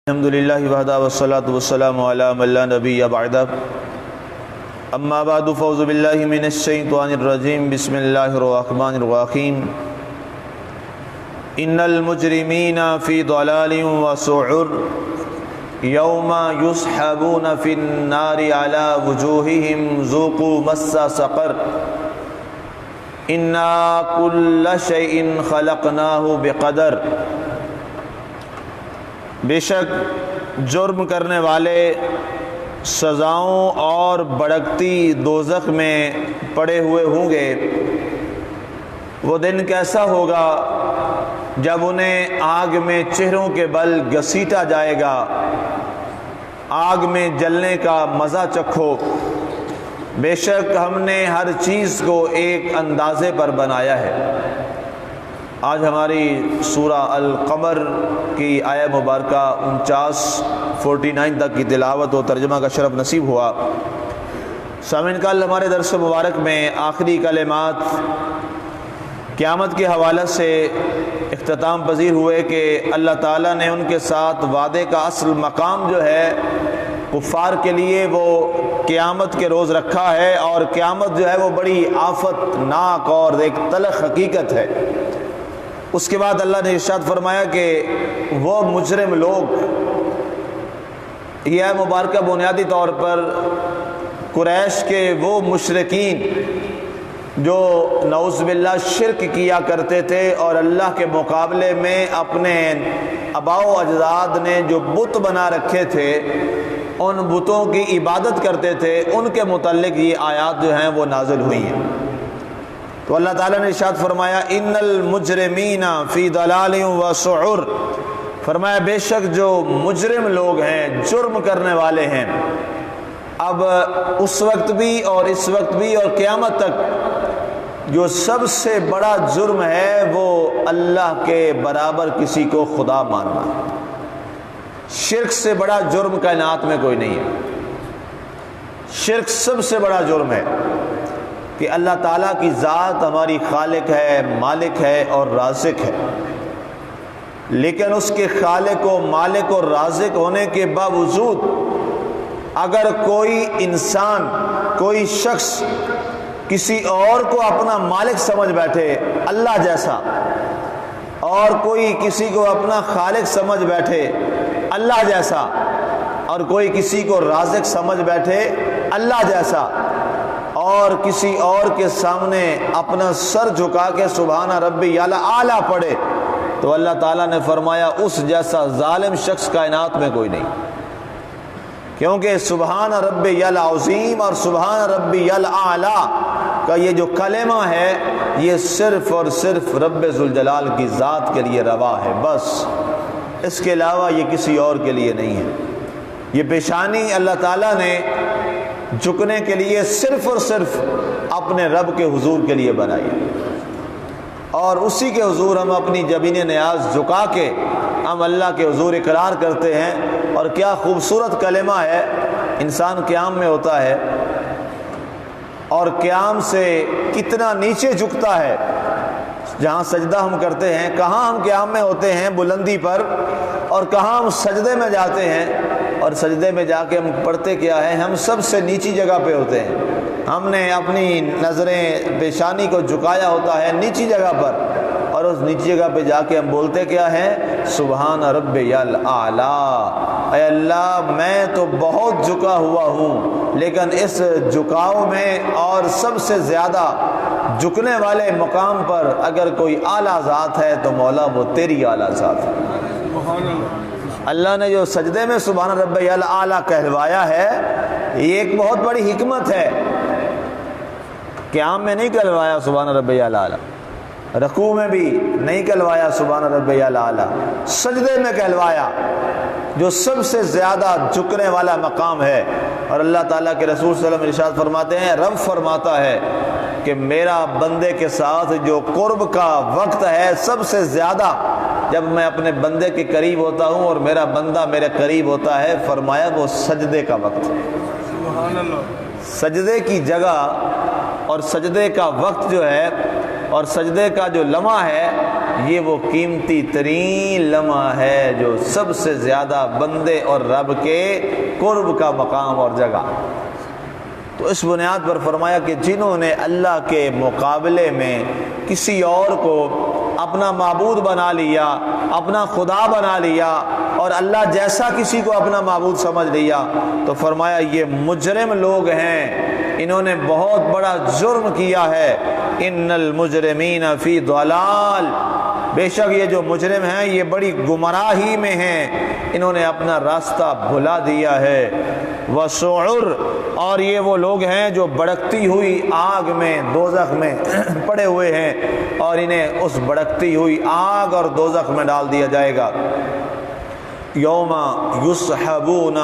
الحمد للہ وحدہ والصلاة والسلام علی من لا نبی بعدہ اما بعد فاعوذ باللہ من الشیطان الرجیم بسم اللہ الرحمن الرحیم ان المجرمین فی ضلال وسعر یوم یسحبون فی النار علی وجوہہم ذوقوا مس سقر انا کل شیء خلقناہ بقدر۔ بے شک جرم کرنے والے سزاؤں اور بھڑکتی دوزخ میں پڑے ہوئے ہوں گے۔ وہ دن کیسا ہوگا جب انہیں آگ میں چہروں کے بل گھسیٹا جائے گا۔ آگ میں جلنے کا مزہ چکھو، بے شک ہم نے ہر چیز کو ایک اندازے پر بنایا ہے۔ آج ہماری سورہ القمر کی آیہ مبارکہ 49 تک کی تلاوت و ترجمہ کا شرف نصیب ہوا۔ سامعین، کل ہمارے درس مبارک میں آخری کلمات قیامت کے حوالے سے اختتام پذیر ہوئے کہ اللہ تعالیٰ نے ان کے ساتھ وعدے کا اصل مقام جو ہے کفار کے لیے وہ قیامت کے روز رکھا ہے، اور قیامت جو ہے وہ بڑی آفت ناک اور ایک تلخ حقیقت ہے۔ اس کے بعد اللہ نے ارشاد فرمایا کہ وہ مجرم لوگ، یہ ہے مبارکہ بنیادی طور پر قریش کے وہ مشرکین جو نعوذ باللہ شرک کیا کرتے تھے اور اللہ کے مقابلے میں اپنے آباء و اجداد نے جو بت بنا رکھے تھے ان بتوں کی عبادت کرتے تھے، ان کے متعلق یہ آیات جو ہیں وہ نازل ہوئی ہیں۔ تو اللہ تعالیٰ نے ارشاد فرمایا ان المجرمین فی ضلال وسعر، فرمایا بے شک جو مجرم لوگ ہیں، جرم کرنے والے ہیں، اب اس وقت بھی اور اس وقت بھی اور قیامت تک جو سب سے بڑا جرم ہے وہ اللہ کے برابر کسی کو خدا ماننا۔ شرک سے بڑا جرم کائنات میں کوئی نہیں ہے۔ شرک سب سے بڑا جرم ہے کہ اللہ تعالیٰ کی ذات ہماری خالق ہے، مالک ہے اور رازق ہے، لیکن اس کے خالق و مالک اور رازق ہونے کے باوجود اگر کوئی انسان، کوئی شخص کسی اور کو اپنا مالک سمجھ بیٹھے اللہ جیسا، اور کوئی کسی کو اپنا خالق سمجھ بیٹھے اللہ جیسا، اور کوئی کسی کو رازق سمجھ بیٹھے اللہ جیسا، اور کسی اور کے سامنے اپنا سر جھکا کے سبحان ربی اعلیٰ پڑھے، تو اللہ تعالیٰ نے فرمایا اس جیسا ظالم شخص کائنات میں کوئی نہیں، کیونکہ سبحان ربی العظیم اور سبحان ربی الاعلیٰ کا یہ جو کلمہ ہے یہ صرف اور صرف رب ذوالجلال کی ذات کے لیے روا ہے، بس اس کے علاوہ یہ کسی اور کے لیے نہیں ہے۔ یہ پیشانی اللہ تعالیٰ نے جھکنے کے لیے صرف اور صرف اپنے رب کے حضور کے لیے بنائی، اور اسی کے حضور ہم اپنی جبین نیاز جھکا کے ہم اللہ کے حضور اقرار کرتے ہیں۔ اور کیا خوبصورت کلمہ ہے، انسان قیام میں ہوتا ہے اور قیام سے کتنا نیچے جھکتا ہے، جہاں سجدہ ہم کرتے ہیں، کہاں ہم قیام میں ہوتے ہیں بلندی پر، اور کہاں ہم سجدے میں جاتے ہیں، اور سجدے میں جا کے ہم پڑھتے کیا ہے، ہم سب سے نیچی جگہ پہ ہوتے ہیں۔ ہم نے اپنی نظریں پیشانی کو جھکایا ہوتا ہے نیچی جگہ پر، اور اس نیچی جگہ پہ جا کے ہم بولتے کیا ہے، سبحان ربی الاعلیٰ، اے اللہ میں تو بہت جھکا ہوا ہوں، لیکن اس جھکاؤ میں اور سب سے زیادہ جھکنے والے مقام پر اگر کوئی اعلیٰ ذات ہے تو مولا وہ تیری اعلیٰ ذات ہے۔ اللہ نے جو سجدے میں سبحان ربی الاعلیٰ کہلوایا ہے یہ ایک بہت بڑی حکمت ہے۔ قیام میں نہیں کہلوایا سبحان ربی الاعلیٰ، رکوع میں بھی نہیں کہلوایا سبحان ربی الاعلیٰ، سجدے میں کہلوایا جو سب سے زیادہ جھکنے والا مقام ہے۔ اور اللہ تعالیٰ کے رسول صلی اللہ علیہ وسلم ارشاد فرماتے ہیں، رب فرماتا ہے کہ میرا بندے کے ساتھ جو قرب کا وقت ہے سب سے زیادہ جب میں اپنے بندے کے قریب ہوتا ہوں اور میرا بندہ میرے قریب ہوتا ہے، فرمایا وہ سجدے کا وقت۔ سبحان اللہ۔ سجدے کی جگہ اور سجدے کا وقت جو ہے اور سجدے کا جو لمحہ ہے یہ وہ قیمتی ترین لمحہ ہے جو سب سے زیادہ بندے اور رب کے قرب کا مقام اور جگہ۔ تو اس بنیاد پر فرمایا کہ جنہوں نے اللہ کے مقابلے میں کسی اور کو اپنا معبود بنا لیا، اپنا خدا بنا لیا، اور اللہ جیسا کسی کو اپنا معبود سمجھ لیا، تو فرمایا یہ مجرم لوگ ہیں، انہوں نے بہت بڑا جرم کیا ہے۔ ان المجرمین فی ضلال، بے شک یہ جو مجرم ہیں یہ بڑی گمراہی میں ہیں، انہوں نے اپنا راستہ بھلا دیا ہے۔ وسعر، اور یہ وہ لوگ ہیں جو بڑکتی ہوئی آگ میں، دوزخ میں پڑے ہوئے ہیں، اور انہیں اس بڑکتی ہوئی آگ اور دوزخ میں ڈال دیا جائے گا۔ یوم یسحبون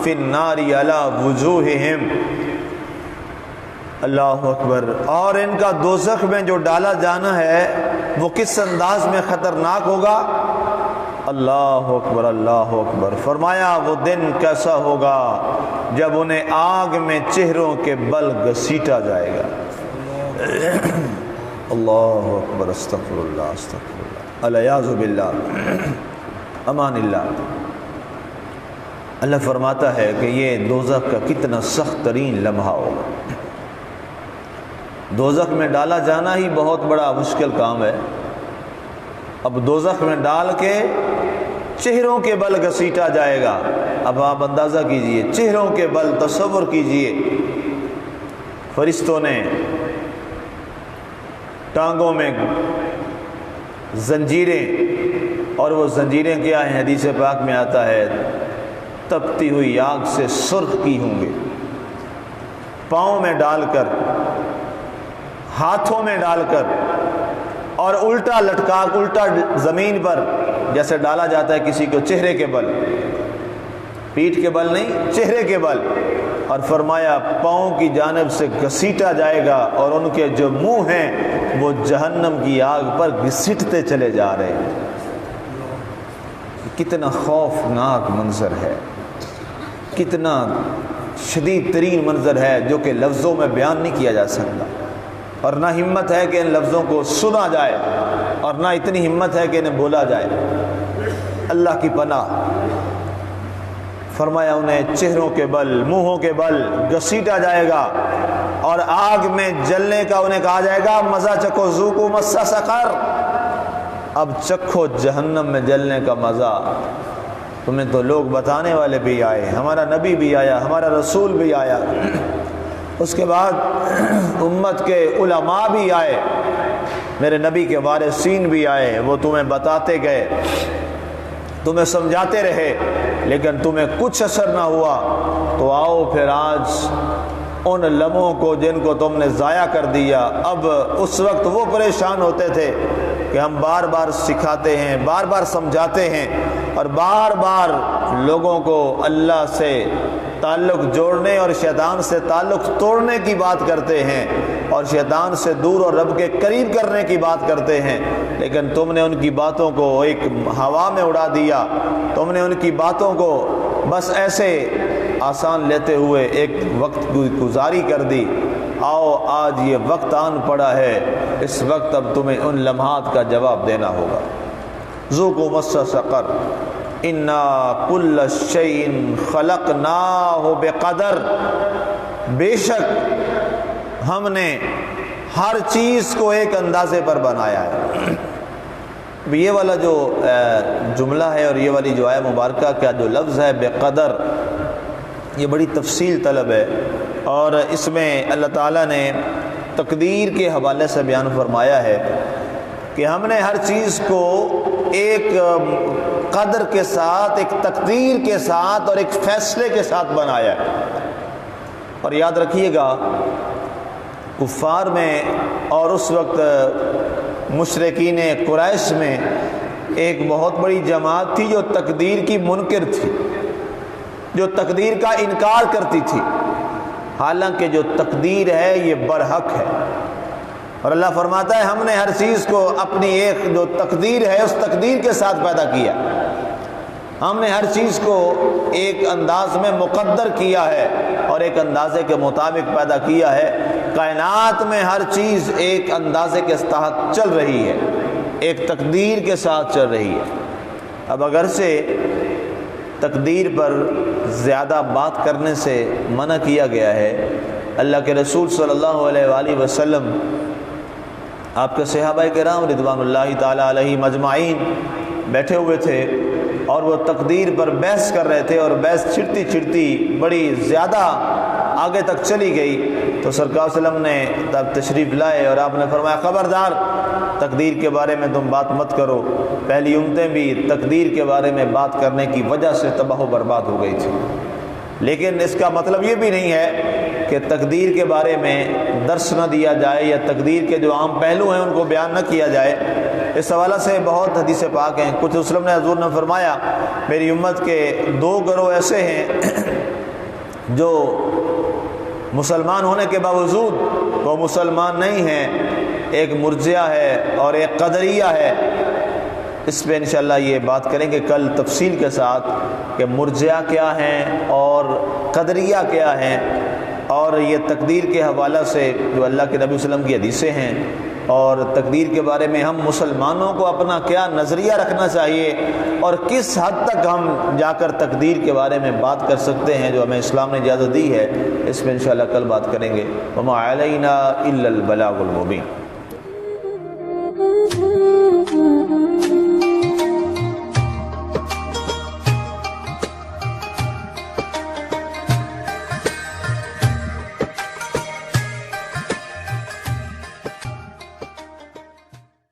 فی النار علی وجوہہم، اللہ اکبر، اور ان کا دوزخ میں جو ڈالا جانا ہے وہ کس انداز میں خطرناک ہوگا؟ اللہ اکبر، اللہ اکبر۔ فرمایا وہ دن کیسا ہوگا جب انہیں آگ میں چہروں کے بل گھسیٹا جائے گا۔ اللہ اکبر، استغفر اللہ، استغفر اللہ، الیاذ باللہ، امان اللہ۔ اللہ فرماتا ہے کہ یہ دوزخ کا کتنا سخت ترین لمحہ ہوگا۔ دوزخ میں ڈالا جانا ہی بہت بڑا مشکل کام ہے، اب دوزخ میں ڈال کے چہروں کے بل گھسیٹا جائے گا۔ اب آپ اندازہ کیجئے، چہروں کے بل، تصور کیجئے، فرشتوں نے ٹانگوں میں زنجیریں، اور وہ زنجیریں کیا ہیں؟ حدیث پاک میں آتا ہے تپتی ہوئی آگ سے سرخ کی ہوں گے، پاؤں میں ڈال کر، ہاتھوں میں ڈال کر، اور الٹا لٹکا، الٹا زمین پر جیسے ڈالا جاتا ہے کسی کو چہرے کے بل، پیٹھ کے بل نہیں، چہرے کے بل، اور فرمایا پاؤں کی جانب سے گھسیٹا جائے گا، اور ان کے جو منہ ہیں وہ جہنم کی آگ پر گھسیٹتے چلے جا رہے ہیں۔ کتنا خوفناک منظر ہے، کتنا شدید ترین منظر ہے جو کہ لفظوں میں بیان نہیں کیا جا سکتا، اور نہ ہمت ہے کہ ان لفظوں کو سنا جائے، اور نہ اتنی ہمت ہے کہ انہیں بولا جائے۔ اللہ کی پناہ، فرمایا انہیں چہروں کے بل، منہوں کے بل گھسیٹا جائے گا، اور آگ میں جلنے کا انہیں کہا جائے گا مزہ چکھو، ذوقوا مس سقر، اب چکھو جہنم میں جلنے کا مزہ۔ تمہیں تو لوگ بتانے والے بھی آئے، ہمارا نبی بھی آیا، ہمارا رسول بھی آیا، اس کے بعد امت کے علماء بھی آئے، میرے نبی کے وارثین بھی آئے، وہ تمہیں بتاتے گئے، تمہیں سمجھاتے رہے، لیکن تمہیں کچھ اثر نہ ہوا۔ تو آؤ پھر آج ان لمحوں کو جن کو تم نے ضائع کر دیا، اب اس وقت وہ پریشان ہوتے تھے کہ ہم بار بار سکھاتے ہیں، بار بار سمجھاتے ہیں، اور بار بار لوگوں کو اللہ سے تعلق جوڑنے اور شیطان سے تعلق توڑنے کی بات کرتے ہیں، اور شیطان سے دور اور رب کے قریب کرنے کی بات کرتے ہیں، لیکن تم نے ان کی باتوں کو ایک ہوا میں اڑا دیا، تم نے ان کی باتوں کو بس ایسے آسان لیتے ہوئے ایک وقت گزاری کر دی۔ آؤ آج یہ وقت آن پڑا ہے، اس وقت اب تمہیں ان لمحات کا جواب دینا ہوگا۔ ذوقوا مس سقر انا کل شیء خلقناہ بقدر، بے شک ہم نے ہر چیز کو ایک اندازے پر بنایا ہے۔ یہ والا جو جملہ ہے اور یہ والی جو آیہ مبارکہ کا جو لفظ ہے بقدر، یہ بڑی تفصیل طلب ہے، اور اس میں اللہ تعالیٰ نے تقدیر کے حوالے سے بیان فرمایا ہے کہ ہم نے ہر چیز کو ایک قدر کے ساتھ، ایک تقدیر کے ساتھ اور ایک فیصلے کے ساتھ بنایا ہے۔ اور یاد رکھیے گا کفار میں اور اس وقت مشرکین قریش میں ایک بہت بڑی جماعت تھی جو تقدیر کی منکر تھی، جو تقدیر کا انکار کرتی تھی، حالانکہ جو تقدیر ہے یہ برحق ہے۔ اور اللہ فرماتا ہے ہم نے ہر چیز کو اپنی ایک جو تقدیر ہے اس تقدیر کے ساتھ پیدا کیا، ہم نے ہر چیز کو ایک انداز میں مقدر کیا ہے اور ایک اندازے کے مطابق پیدا کیا ہے۔ کائنات میں ہر چیز ایک اندازے کے تحت چل رہی ہے، ایک تقدیر کے ساتھ چل رہی ہے۔ اب اگرچہ تقدیر پر زیادہ بات کرنے سے منع کیا گیا ہے، اللہ کے رسول صلی اللہ علیہ وآلہ وسلم، آپ کے صحابہ کرام رضوان اللہ تعالی علیہم اجمعین بیٹھے ہوئے تھے اور وہ تقدیر پر بحث کر رہے تھے، اور بحث چھڑتی چھڑتی بڑی زیادہ آگے تک چلی گئی تو سرکار صلی اللہ علیہ وسلم نے تب تشریف لائے اور آپ نے فرمایا خبردار، تقدیر کے بارے میں تم بات مت کرو۔ پہلی امتیں بھی تقدیر کے بارے میں بات کرنے کی وجہ سے تباہ و برباد ہو گئی تھی، لیکن اس کا مطلب یہ بھی نہیں ہے کہ تقدیر کے بارے میں درس نہ دیا جائے یا تقدیر کے جو عام پہلو ہیں ان کو بیان نہ کیا جائے۔ اس حوالہ سے بہت حدیث پاک ہیں۔ کچھ وسلم نے حضور نے فرمایا میری امت کے دو گروہ ایسے ہیں جو مسلمان ہونے کے باوجود وہ مسلمان نہیں ہیں، ایک مرجئہ ہے اور ایک قدریہ ہے۔ اس پہ انشاءاللہ یہ بات کریں گے کل تفصیل کے ساتھ کہ مرجئہ کیا ہیں اور قدریہ کیا ہیں، اور یہ تقدیر کے حوالہ سے جو اللہ کے نبی صلی اللہ علیہ وسلم کی حدیثیں ہیں، اور تقدیر کے بارے میں ہم مسلمانوں کو اپنا کیا نظریہ رکھنا چاہیے اور کس حد تک ہم جا کر تقدیر کے بارے میں بات کر سکتے ہیں جو ہمیں اسلام نے اجازت دی ہے، اس میں انشاءاللہ کل بات کریں گے۔ وما علینا الا البلاغ المبین۔